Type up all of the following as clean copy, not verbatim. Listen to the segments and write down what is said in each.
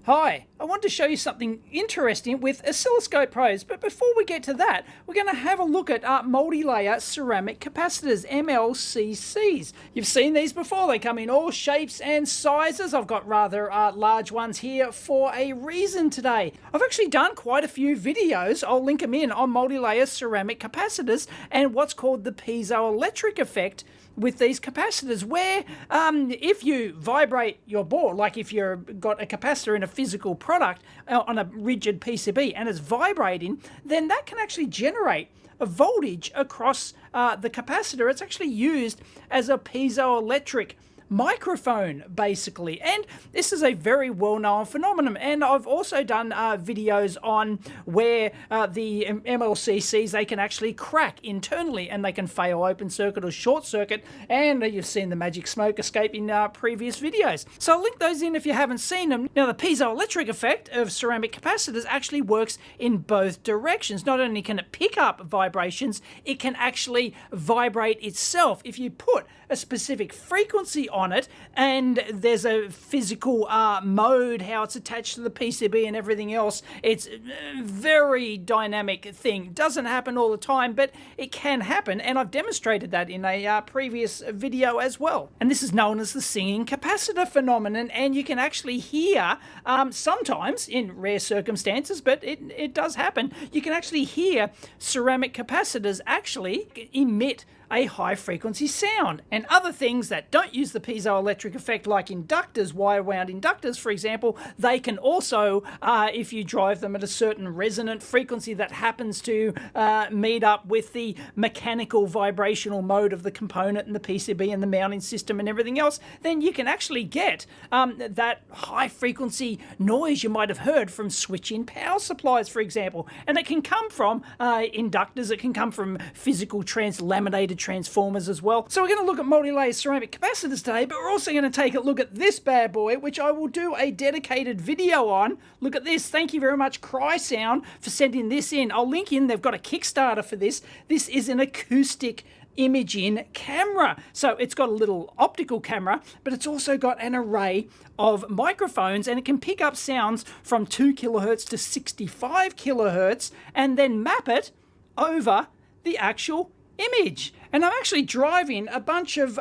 Hi, I want to show you something interesting with oscilloscope probes, but before we get to that, we're going to have a look at multi-layer ceramic capacitors, MLCCs. You've seen these before, they come in all shapes and sizes. I've got rather large ones here for a reason today. I've actually done quite a few videos, I'll link them in, on multi-layer ceramic capacitors and what's called the piezoelectric effect with these capacitors, where if you vibrate your board, like if you've got a capacitor in a physical product on a rigid PCB and it's vibrating, then that can actually generate a voltage across the capacitor. It's actually used as a piezoelectric microphone, basically, and this is a very well-known phenomenon. And I've also done videos on where the MLCCs, they can actually crack internally and they can fail open circuit or short circuit, and you've seen the magic smoke escape in previous videos, so I'll link those in if you haven't seen them. Now, the piezoelectric effect of ceramic capacitors actually works in both directions. Not only can it pick up vibrations, it can actually vibrate itself. If you put a specific frequency on it and there's a physical mode, how it's attached to the PCB and everything else, it's a very dynamic thing. It doesn't happen all the time, but it can happen, and I've demonstrated that in a previous video as well. And this is known as the singing capacitor phenomenon, and you can actually hear sometimes, in rare circumstances, but it does happen, you can actually hear ceramic capacitors actually emit a high frequency sound. And other things that don't use the piezoelectric effect, like inductors, wire wound inductors for example, they can also, if you drive them at a certain resonant frequency that happens to meet up with the mechanical vibrational mode of the component and the PCB and the mounting system and everything else, then you can actually get that high frequency noise you might have heard from switch-in power supplies, for example. And it can come from inductors, it can come from physical laminated transformers as well. So we're going to look at multi-layer ceramic capacitors today, but we're also going to take a look at this bad boy, which I will do a dedicated video on. Look at this. Thank you very much, Crysound, for sending this in. I'll link in, they've got a Kickstarter for this. This is an acoustic imaging camera. So it's got a little optical camera, but it's also got an array of microphones, and it can pick up sounds from 2 kilohertz to 65 kilohertz and then map it over the actual image. And I'm actually driving a bunch of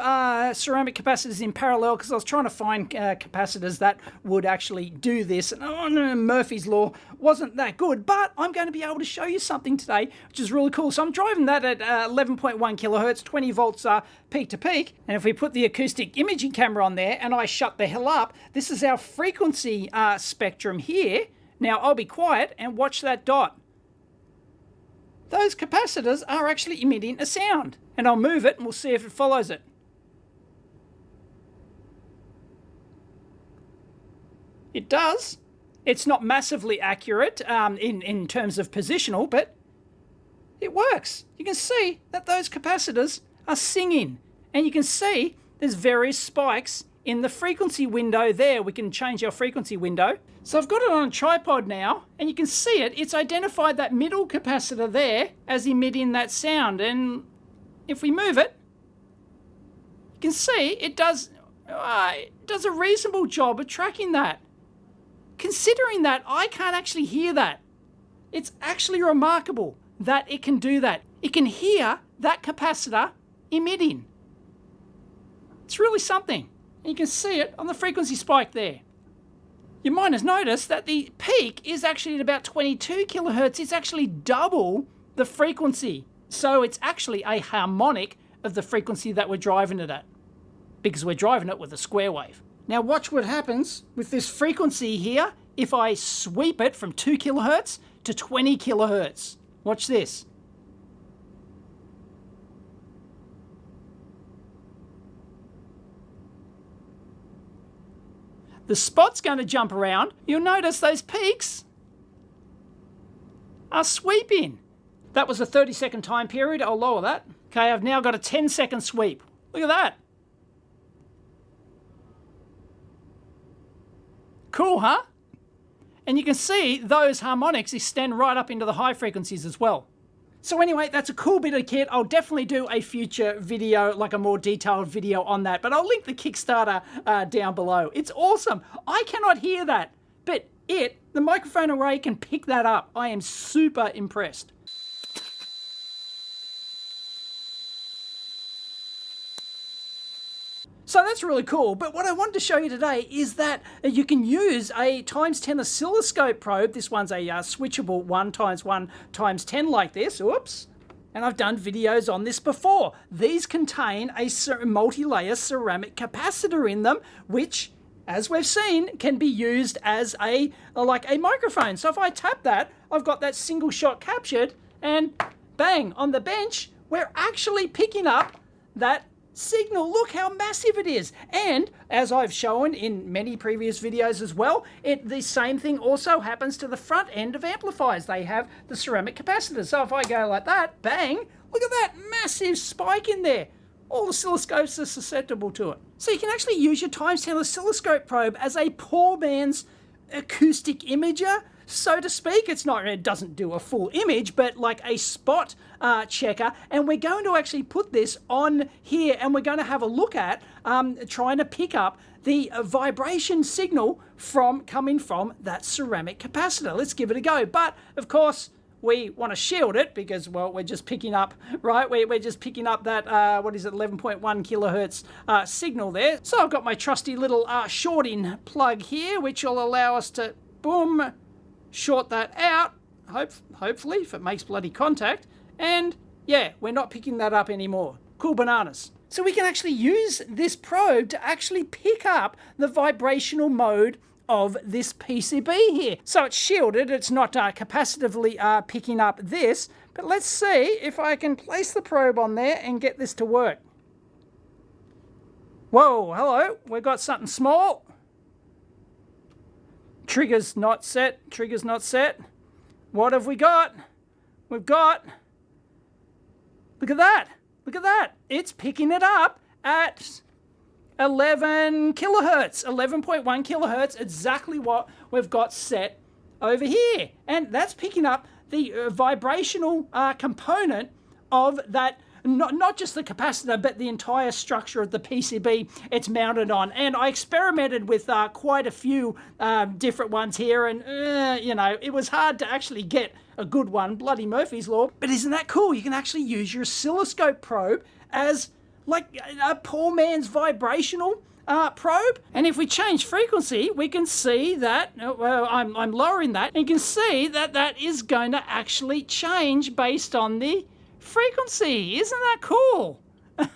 ceramic capacitors in parallel because I was trying to find capacitors that would actually do this. And oh, no, Murphy's Law wasn't that good, but I'm going to be able to show you something today, which is really cool. So I'm driving that at 11.1 kilohertz, 20 volts peak to peak. And if we put the acoustic imaging camera on there and I shut the hell up, this is our frequency spectrum here. Now I'll be quiet and watch that dot. Those capacitors are actually emitting a sound. And I'll move it and we'll see if it follows it. It does. It's not massively accurate in terms of positional, but it works. You can see that those capacitors are singing. And you can see there's various spikes in the frequency window there. We can change our frequency window. So I've got it on a tripod now, and you can see it. It's identified that middle capacitor there as emitting that sound. And if we move it, you can see it does a reasonable job of tracking that. Considering that I can't actually hear that, it's actually remarkable that it can do that. It can hear that capacitor emitting. It's really something. And you can see it on the frequency spike there. You might have noticed that the peak is actually at about 22 kilohertz. It's actually double the frequency. So it's actually a harmonic of the frequency that we're driving it at, because we're driving it with a square wave. Now watch what happens with this frequency here if I sweep it from 2 kilohertz to 20 kilohertz. Watch this. The spot's going to jump around. You'll notice those peaks are sweeping. That was a 30-second time period. I'll lower that. Okay, I've now got a 10-second sweep. Look at that. Cool, huh? And you can see those harmonics extend right up into the high frequencies as well. So anyway, that's a cool bit of kit. I'll definitely do a future video, like a more detailed video on that, but I'll link the Kickstarter down below. It's awesome. I cannot hear that, but the microphone array can pick that up. I am super impressed. So that's really cool, but what I wanted to show you today is that you can use a ×10 oscilloscope probe. This one's a switchable 1x1x10 like this. Oops. And I've done videos on this before. These contain a multi-layer ceramic capacitor in them, which, as we've seen, can be used as like a microphone. So if I tap that, I've got that single shot captured, and bang, on the bench, we're actually picking up that signal. Look how massive it is. And as I've shown in many previous videos as well, the same thing also happens to the front end of amplifiers. They have the ceramic capacitor. So if I go like that, bang, look at that massive spike in there. All oscilloscopes are susceptible to it. So you can actually use your ×10 oscilloscope probe as a poor man's acoustic imager, so to speak. It doesn't do a full image, but like a spot checker. And we're going to actually put this on here, and we're going to have a look at trying to pick up the vibration signal coming from that ceramic capacitor. Let's give it a go. But of course, we want to shield it because, well, we're just picking up, right? We're just picking up that, 11.1 kilohertz signal there. So I've got my trusty little shorting plug here, which will allow us to, boom, short that out, hopefully, if it makes bloody contact. And yeah, we're not picking that up anymore. Cool bananas. So we can actually use this probe to actually pick up the vibrational mode of this PCB here. So it's shielded, it's not capacitively picking up this, but let's see if I can place the probe on there and get this to work. Whoa, hello, we've got something small. Trigger's not set, trigger's not set. What have we got? We've got, look at that, it's picking it up at 11 kilohertz, 11.1 kilohertz, exactly what we've got set over here. And that's picking up the vibrational component of that, not just the capacitor, but the entire structure of the PCB it's mounted on. And I experimented with quite a few different ones here, and it was hard to actually get a good one, bloody Murphy's Law. But isn't that cool? You can actually use your oscilloscope probe as like a poor man's vibrational probe. And if we change frequency, we can see that, well, I'm lowering that, and you can see that that is going to actually change based on the frequency. Isn't that cool? You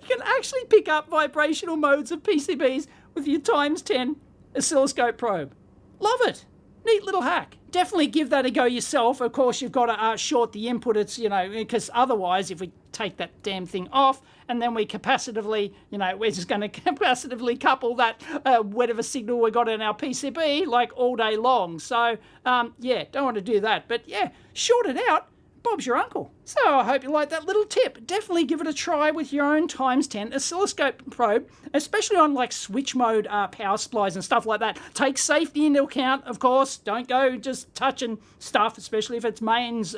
can actually pick up vibrational modes of PCBs with your ×10 oscilloscope probe. Love it. Neat little hack. Definitely give that a go yourself. Of course, you've got to short the input. It's, because otherwise, if we take that damn thing off and then we capacitively, we're just going to capacitively couple that whatever signal we got in our PCB like all day long. So, yeah, don't want to do that. But yeah, short it out. Bob's your uncle. So I hope you like that little tip. Definitely give it a try with your own ×10 oscilloscope probe, especially on like switch mode power supplies and stuff like that. Take safety into account, of course. Don't go just touching stuff, especially if it's mains,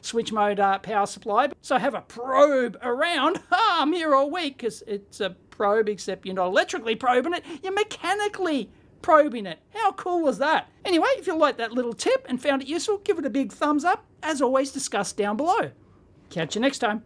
switch mode power supply. So have a probe around. I'm here all week because it's a probe, except you're not electrically probing it, you're mechanically probing it. How cool was that? Anyway, if you liked that little tip and found it useful, give it a big thumbs up. As always, discuss down below. Catch you next time.